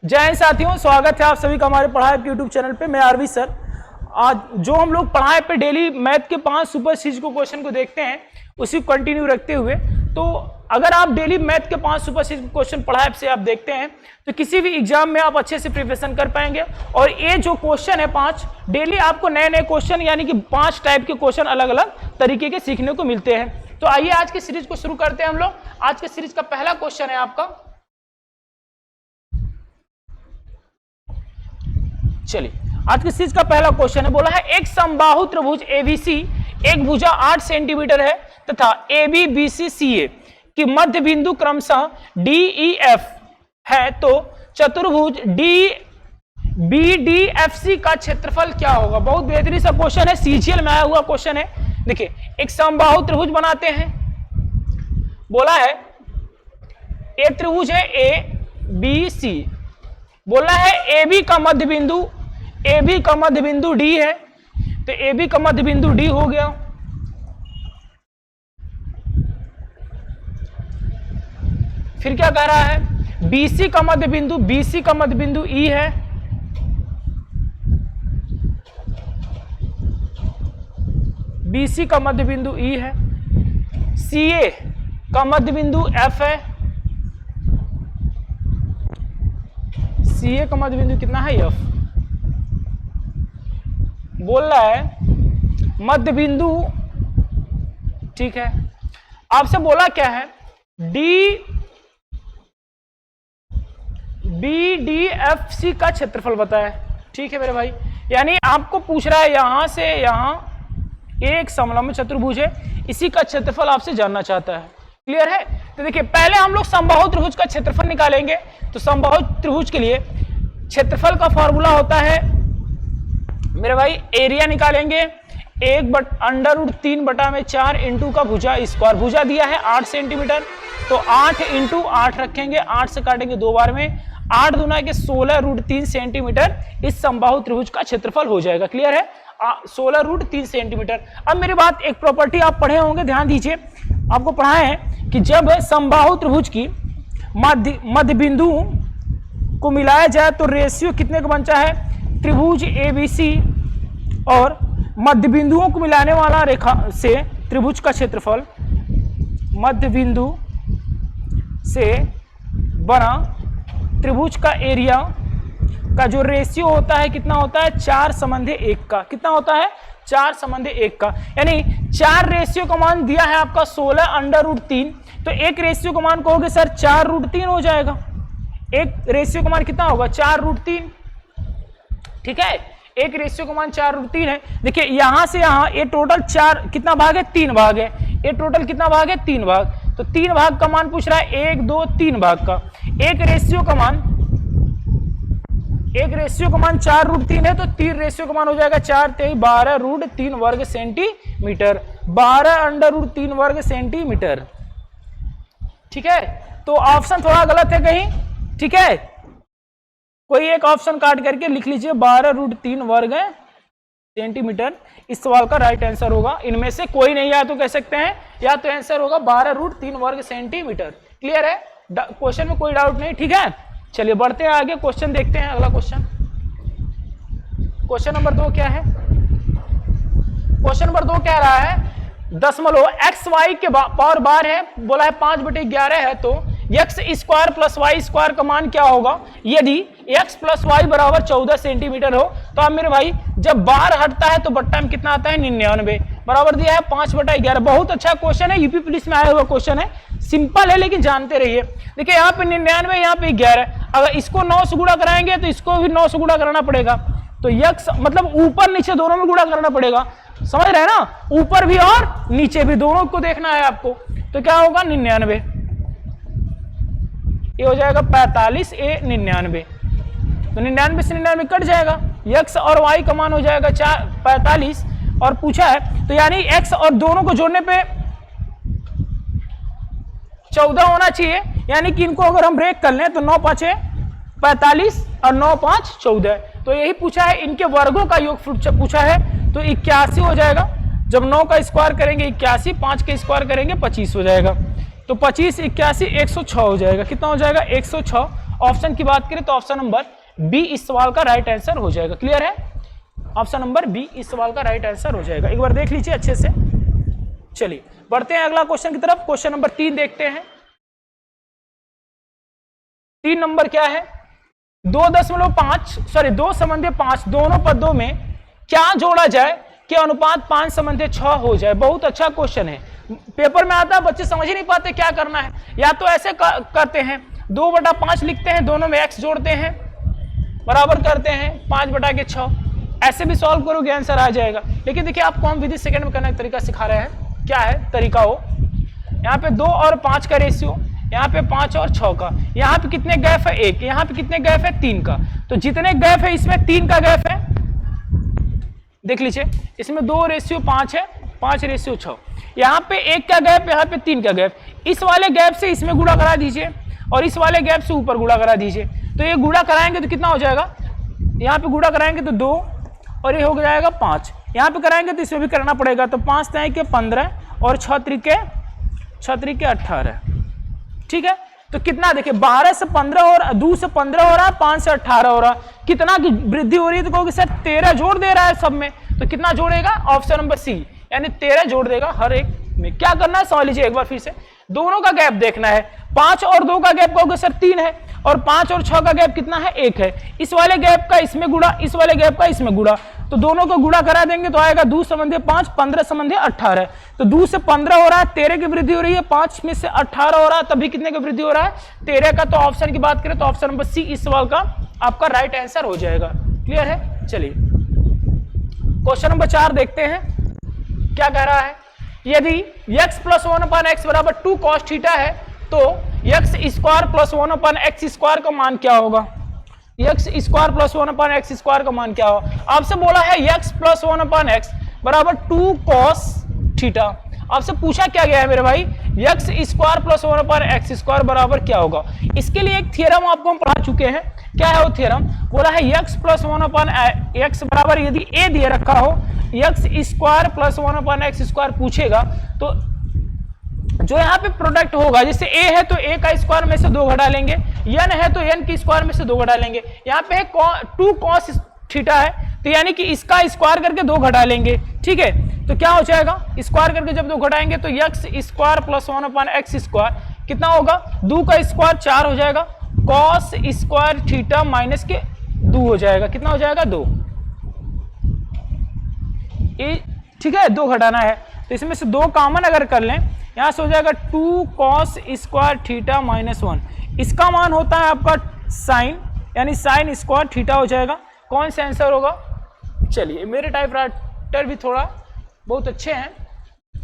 जय हिंद साथियों, स्वागत है आप सभी का हमारे पढ़ाई पे यूट्यूब चैनल पे। मैं आरवी सर। आज जो हम लोग पढ़ाई पे डेली मैथ के 5 सुपर सीरीज को क्वेश्चन को देखते हैं, उसी को कंटिन्यू रखते हुए, तो अगर आप डेली मैथ के 5 सुपर सीरीज क्वेश्चन पढ़ाई से आप देखते हैं तो किसी भी एग्जाम में आप अच्छे से प्रिपरेशन कर पाएंगे। और ये जो क्वेश्चन है 5, डेली आपको नए नए क्वेश्चन यानी कि 5 टाइप के क्वेश्चन अलग अलग तरीके के सीखने को मिलते हैं। तो आइए आज की सीरीज को शुरू करते हैं हम लोग। आज के सीरीज का पहला क्वेश्चन है आपका, चलिए आज की सीरीज का पहला क्वेश्चन है, बोला है एक समबाहु त्रिभुज एबीसी एक भुजा 8 सेंटीमीटर है तथा AB BC CA की मध्य बिंदु क्रमशः DEF है, तो चतुर्भुज BDFC का क्षेत्रफल क्या होगा। बहुत बेहतरीन सा क्वेश्चन है, CGL में आया हुआ क्वेश्चन है। देखिए एक समबाहु त्रिभुज बनाते हैं, बोला है एक त्रिभुज है ABC, बोला है AB का मध्य बिंदु D है, तो AB का मध्य बिंदु D हो गया। फिर क्या कह रहा है, BC का मध्य बिंदु E है, BC का मध्य बिंदु E है। CA का मध्य बिंदु F है, CA का मध्य बिंदु कितना है, F। बोल रहा है मध्य बिंदु, ठीक है। आपसे बोला क्या है, BDFC का क्षेत्रफल बताया, ठीक है मेरे भाई। यानी आपको पूछ रहा है यहां से यहां एक समलंब चतुर्भुज है, इसी का क्षेत्रफल आपसे जानना चाहता है। क्लियर है। तो देखिए पहले हम लोग समबाहु त्रिभुज का क्षेत्रफल निकालेंगे। तो समबाहु त्रिभुज के लिए क्षेत्रफल का फॉर्मूला होता है मेरे भाई, एरिया निकालेंगे 1/√3/4 इंटू का भुजा स्क्वायर। भुजा दिया है 8 सेंटीमीटर, तो 8 इंटू 8 रखेंगे, 8 से काटेंगे 2 बार में, 8 दूना के 16√3 सेंटीमीटर इस समबाहु त्रिभुज का क्षेत्रफल हो जाएगा। क्लियर है, 16√3 सेंटीमीटर। अब मेरी बात, एक प्रॉपर्टी आप पढ़े होंगे, ध्यान दीजिए, आपको पढ़ा है कि जब समबाहु त्रिभुज की मध्य बिंदु को मिलाया जाए तो रेशियो कितने का बनता है, त्रिभुज ABC और मध्य बिंदुओं को मिलाने वाला रेखा से त्रिभुज का क्षेत्रफल मध्य बिंदु से बना त्रिभुज का एरिया का जो रेशियो होता है कितना होता है, 4:1 का। कितना होता है, 4:1 का। यानी 4 रेशियो का मान दिया है आपका 16√3, तो एक रेशियो का मान कहोगे सर 4√3 हो जाएगा। एक रेशियो का मान कितना होगा, 4√3, ठीक है। एक रेशियो का मान 4√3 है। देखिए यहां से यहां ये टोटल 4 कितना भाग है, 3 भाग है। ये टोटल कितना भाग है, 3 भाग। तो 3 भाग का मान पूछ रहा है, 1 2 3 भाग का। एक रेशियो का मान 4√3 है, तो 3 रेशियो का मान हो जाएगा 4 3 12√3 वर्ग सेंटीमीटर, 12√3 वर्ग सेंटीमीटर, ठीक है। तो ऑप्शन थोड़ा गलत है कहीं, ठीक है, कोई एक ऑप्शन काट करके लिख लीजिए 12√3 वर्ग सेंटीमीटर। इस सवाल का राइट आंसर होगा, इनमें से कोई नहीं, या तो कह सकते हैं या तो आंसर होगा 12√3 वर्ग सेंटीमीटर। क्लियर है, क्वेश्चन में कोई डाउट नहीं, ठीक है। चलिए बढ़ते हैं आगे, क्वेश्चन देखते हैं। अगला क्वेश्चन, क्वेश्चन नंबर 2 क्या है, क्वेश्चन नंबर 2 कह रहा है दशमलव XY के पावर बार है, बोला है 5/11 है, तो x² + y² का मान क्या होगा यदि x + y बराबर 14 सेंटीमीटर हो। तो अब मेरे भाई जब बार हटता है तो बट्टा में कितना आता है, 99, बराबर दिया है 5/11। बहुत अच्छा क्वेश्चन है, यूपी पुलिस में आया हुआ क्वेश्चन है, सिंपल है लेकिन जानते रहिए। देखिए यहाँ पे 99, यहाँ पे 11, अगर इसको 9 से गुणा कराएंगे तो इसको भी 9 से गुणा कराना पड़ेगा। तो x मतलब ऊपर नीचे दोनों में गुणा करना पड़ेगा, समझ रहे हैं ना, ऊपर भी और नीचे भी दोनों को देखना है आपको। तो क्या होगा, 99, ये हो जाएगा 45, ए 99, तो 99 से 99 कट जाएगा, x और y का मान हो जाएगा 45 और पूछा है, तो यानी x और दोनों को जोड़ने पे 14 होना चाहिए। यानी कि इनको अगर हम ब्रेक कर लें तो 9 5 45 और 9 5 14, तो यही पूछा है, इनके वर्गों का योग पूछा है, तो 81 हो जाएगा। जब 9 का स्क्वायर करेंगे 81, 5 का स्क्वायर करेंगे 25 हो जाएगा, तो 25 81 106 हो जाएगा। कितना हो जाएगा, 106। ऑप्शन की बात करें तो ऑप्शन नंबर बी इस सवाल का राइट आंसर हो जाएगा। क्लियर है? ऑप्शन नंबर बी इस सवाल का राइट आंसर हो जाएगा। एक बार देख लीजिए अच्छे से। चलिए बढ़ते हैं अगला क्वेश्चन की तरफ। क्वेश्चन नंबर 3 देखते हैं। 3 नंबर क्या है? 2 समन्वय 5 दोनों पदों में क्या जोड़ा जाए कि अनुपात 5 समन्वय 6 हो जाए। बहुत अच्छा क्वेश्चन है, पेपर में आता है, बच्चे समझ ही नहीं पाते क्या करना है। या तो ऐसे करते हैं 2/5 लिखते हैं, दोनों में x जोड़ते हैं, बराबर करते हैं 5/6, ऐसे भी सॉल्व करोगे आंसर आ जाएगा। लेकिन देखिए आपको हम विधि सेकंड में करने का तरीका सिखा रहे हैं। क्या है तरीका? हो यहाँ पे 2 और 5 का रेशियो, यहाँ पे 5 और 6 का, यहाँ पे कितने गैप है? 1, यहाँ पे कितने गैप है? 3 का। तो जितने गैप है इसमें 3 का गैप है, देख लीजिए इसमें 2/5 है, 5/6। यहाँ पे 1 का गैप, यहाँ पे 3 का गैप। इस वाले गैप से इसमें गुणा करा दीजिए और इस वाले गैप से ऊपर गुणा करा दीजिए। तो ये गुणा कराएंगे तो कितना हो जाएगा? यहाँ पे गुणा कराएंगे तो 2 और ये हो जाएगा 5। यहाँ पे कराएंगे तो इसमें भी करना पड़ेगा। तो 5 के 15 और 6 त्रिके 18। ठीक है, तो कितना देखिए 12 से 15 और 2 से 15 हो रहा है, 5 से 18 हो रहा है। कितना की वृद्धि हो रही है? तो कहोगे सर 13 जोड़ दे रहा है सब में, तो कितना जोड़ेगा? ऑप्शन नंबर सी, यानी 13 जोड़ देगा हर एक में। क्या करना है समझ लीजिए एक बार फिर से, दोनों का गैप देखना है। 5 और 2 का गैप कहोगे सर 3 है, और 5 और 6 का गैप कितना है? 1 है। इस वाले गैप का इसमें गुणा, इस वाले गैप का इसमें गुणा, तो दोनों को गुणा करा देंगे तो आएगा 2 समन्वय 5, 15 समन्वय 18। तो 2 से 15 हो रहा है, 13 की वृद्धि हो रही है, 5 में से 18 हो रहा है, तभी कितने की वृद्धि हो रहा है? 13 का। तो ऑप्शन की बात करें तो ऑप्शन नंबर सी इस सवाल का आपका राइट आंसर हो जाएगा। क्लियर है? चलिए क्वेश्चन नंबर 4 देखते हैं क्या कह रहा है। यदि x + 1/x बराबर 2 cos थीटा है तो x² + 1/x² का मान क्या होगा? x² + 1/x² का मान क्या होगा? आपसे बोला है x + 1/x बराबर 2 cos थीटा। आपसे पूछा क्या गया है मेरे भाई? x² + 1/x² बराबर क्या होगा? इसके लिए एक थ्योरम आपको हम पढ़ा चुके हैं। क्या है वो थ्योरम? बोला है x + 1/x बराबर, यदि a दिए रखा हो, x² + 1/x² पूछेगा तो जो यहाँ पे प्रोडक्ट होगा, जैसे a है तो a का स्क्वायर में से 2 घटा लेंगे, n है तो n की स्क्वायर में से 2 घटा लेंगे। यहाँ पे 2 cos थीटा है तो यानी कि इसका स्क्वायर करके 2 घटा लेंगे। ठीक है, तो क्या हो जाएगा? स्क्वायर करके जब 2 घटाएंगे तो x² + 1/x² कितना होगा? 2 का स्क्वायर 4 हो जाएगा, cos स्क्वायर थीटा माइनस के 2 हो जाएगा। कितना हो जाएगा? 2। ठीक है, 2 घटाना है तो इसमें से 2 कॉमन अगर कर लें, यहां से हो जाएगा 2 cos स्क्वायर थीटा माइनस 1। इसका मान होता है आपका साइन, यानी साइन स्क्वायर थीटा हो जाएगा। कौन सा आंसर होगा? चलिए मेरे टाइप राइटर भी थोड़ा बहुत अच्छे हैं,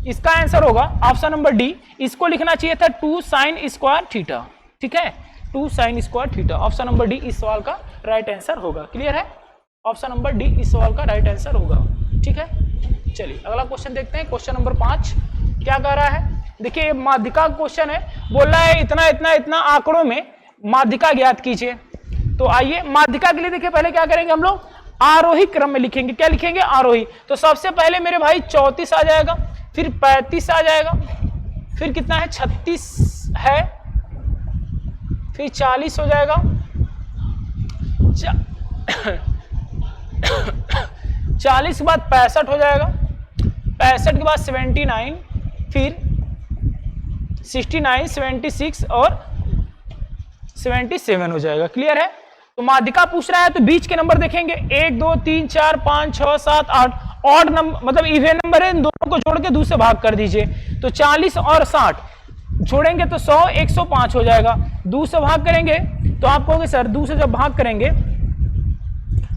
इसका आंसर होगा ऑप्शन नंबर डी। इसको लिखना चाहिए था 2 sin स्क्वायर थीटा। ठीक है, 2 sin square theta. Option number D इस सवाल का राइट आंसर होगा। क्लियर है? ऑप्शन नंबर डी इस सवाल का राइट आंसर होगा। ठीक है, चलिए अगला क्वेश्चन देखते हैं। क्वेश्चन नंबर 5 क्या कह रहा है? देखिए माध्यिका क्वेश्चन है, बोल रहा है इतना इतना इतना आंकड़ों में माध्यिका ज्ञात कीजिए। तो आइए माध्यिका के लिए देखिए पहले क्या करेंगे हम लोग? आरोही क्रम में लिखेंगे। क्या लिखेंगे? आरोही। तो सबसे पहले मेरे भाई 34 आ जाएगा, फिर 35 आ जाएगा, फिर कितना है? 36 है, फिर 40 हो जाएगा, 40 के बाद 65 हो जाएगा, 65 के बाद 79, फिर 69, 76 और 77 हो जाएगा। क्लियर है? तो माध्यिका पूछ रहा है तो बीच के नंबर देखेंगे 1 2 3 4 5 6 7 8। ऑड नंबर मतलब इवन नंबर है, इन दोनों को जोड़ के 2 से भाग कर दीजिए। तो 40 और 60 जोड़ेंगे तो 100 105 हो जाएगा। 2 से भाग करेंगे तो आप कहोगे सर 2 से जब भाग करेंगे,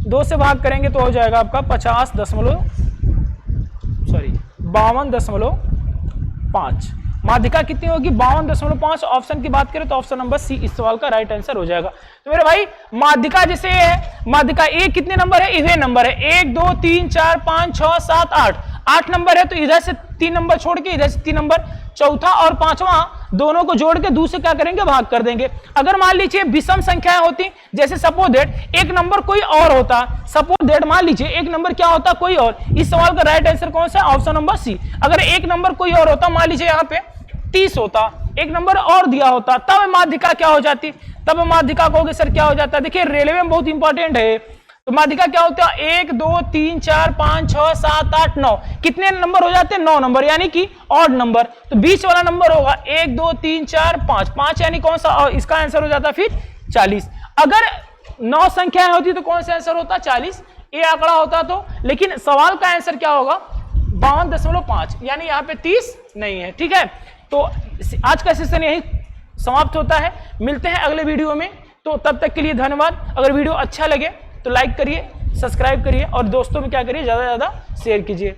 2 से भाग करेंगे तो हो जाएगा आपका 52.5। माध्यिका कितनी होगी? 52.5। ऑप्शन की बात करें तो ऑप्शन नंबर सी इस सवाल का राइट आंसर हो जाएगा। तो मेरे भाई माध्यिका जैसे है, माध्यिका ए कितने नंबर है? इवन नंबर है, 1 2 3 4 5 6 7 8। 8 नंबर है तो इधर से 3 नंबर छोड़ के इधर से 3 नंबर, चौथा और पांचवा दोनों को जोड़ के 2 से क्या करेंगे? भाग कर देंगे। अगर मान लीजिए विषम संख्याएं होती, जैसे सपोज दैट एक नंबर कोई और होता, सपोज दैट मान लीजिए एक नंबर क्या होता? कोई और। इस सवाल का राइट आंसर कौन सा है? Option number C. अगर एक नंबर कोई और होता, मान लीजिए यहाँ पे 30 होता, एक नंबर और दिया होता, तब माध्यिका क्या हो जाती? तब माध्यिका कहोगे सर क्या हो जाता है। देखिए रेलवे में बहुत इंपॉर्टेंट है, तो माध्यिका क्या होता है 1 2 3 4 5 6 7 8 9, कितने नंबर हो जाते हैं 9 नंबर, यानी कि ऑड नंबर। तो बीच वाला नंबर होगा 1 2 3 4 5, 5 यानी कौन सा, और इसका आंसर हो जाता फिर 40। अगर 9 संख्याएं होती तो कौन सा आंसर होता 40, ये आंकड़ा होता तो। लेकिन सवाल का आंसर क्या होगा 52.5, यानी यहाँ पे 30 नहीं है। ठीक है, तो आज का सेशन यही समाप्त होता है, मिलते हैं अगले वीडियो में। तो तब तक के लिए धन्यवाद। अगर वीडियो अच्छा लगे तो लाइक करिए, सब्सक्राइब करिए और दोस्तों में क्या करिए, ज्यादा से ज्यादा शेयर कीजिए।